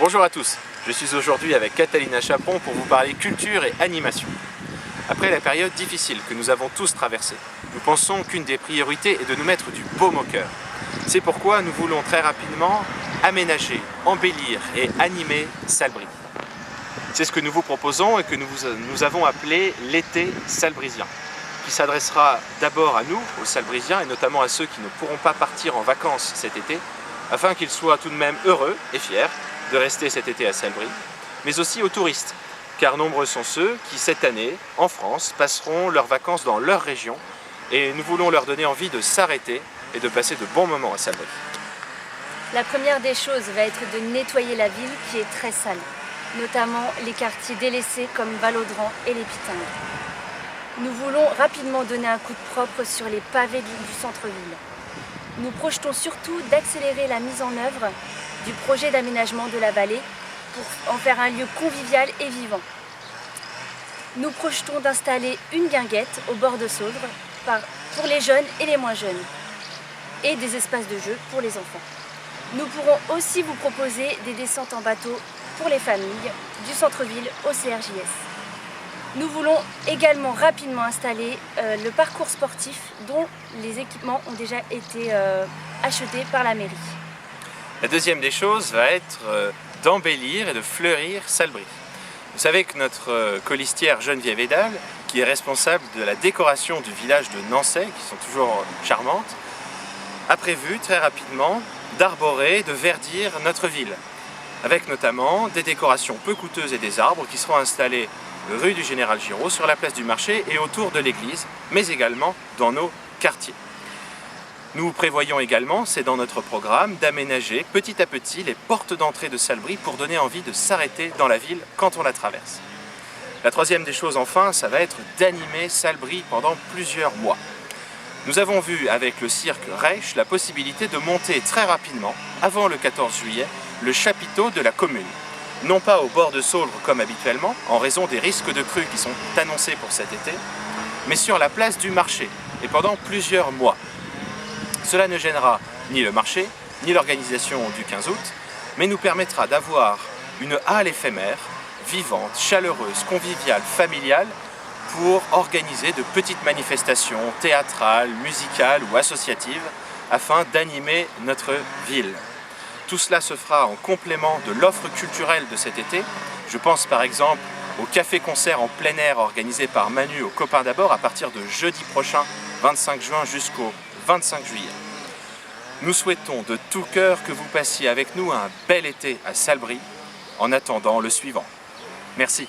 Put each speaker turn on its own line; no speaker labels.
Bonjour à tous, je suis aujourd'hui avec Catalina Chaperon pour vous parler culture et animation. Après la période difficile que nous avons tous traversée, nous pensons qu'une des priorités est de nous mettre du baume au cœur. C'est pourquoi nous voulons très rapidement aménager, embellir et animer Salbris. C'est ce que nous vous proposons et que nous avons appelé l'été salbrisien, qui s'adressera d'abord à nous, aux Salbrisiens, et notamment à ceux qui ne pourront pas partir en vacances cet été, afin qu'ils soient tout de même heureux et fiers de rester cet été à Salbris, mais aussi aux touristes, car nombreux sont ceux qui, cette année, en France, passeront leurs vacances dans leur région, et nous voulons leur donner envie de s'arrêter et de passer de bons moments à Salbris.
La première des choses va être de nettoyer la ville qui est très sale, notamment les quartiers délaissés comme Vallaudrans et les Pitings. Nous voulons rapidement donner un coup de propre sur les pavés du centre-ville. Nous projetons surtout d'accélérer la mise en œuvre du projet d'aménagement de la vallée pour en faire un lieu convivial et vivant. Nous projetons d'installer une guinguette au bord de Saudre pour les jeunes et les moins jeunes, et des espaces de jeu pour les enfants. Nous pourrons aussi vous proposer des descentes en bateau pour les familles du centre-ville au CRJS. Nous voulons également rapidement installer le parcours sportif dont les équipements ont déjà été achetés par la mairie.
La deuxième des choses va être d'embellir et de fleurir Salbris. Vous savez que notre colistière Geneviève Edal, qui est responsable de la décoration du village de Nançay, qui sont toujours charmantes, a prévu très rapidement d'arborer, de verdir notre ville, avec notamment des décorations peu coûteuses et des arbres qui seront installés rue du Général Giraud, sur la place du marché et autour de l'église, mais également dans nos quartiers. Nous prévoyons également, c'est dans notre programme, d'aménager petit à petit les portes d'entrée de Salbris pour donner envie de s'arrêter dans la ville quand on la traverse. La troisième des choses enfin, ça va être d'animer Salbris pendant plusieurs mois. Nous avons vu avec le cirque Reich la possibilité de monter très rapidement, avant le 14 juillet, le chapiteau de la commune. Non pas au bord de Saulbre comme habituellement, en raison des risques de crues qui sont annoncés pour cet été, mais sur la place du marché, et pendant plusieurs mois. Cela ne gênera ni le marché, ni l'organisation du 15 août, mais nous permettra d'avoir une halle éphémère, vivante, chaleureuse, conviviale, familiale, pour organiser de petites manifestations théâtrales, musicales ou associatives, afin d'animer notre ville. Tout cela se fera en complément de l'offre culturelle de cet été. Je pense par exemple au café-concert en plein air organisé par Manu au Copain d'abord à partir de jeudi prochain, 25 juin jusqu'au 25 juillet. Nous souhaitons de tout cœur que vous passiez avec nous un bel été à Salbris, en attendant le suivant. Merci.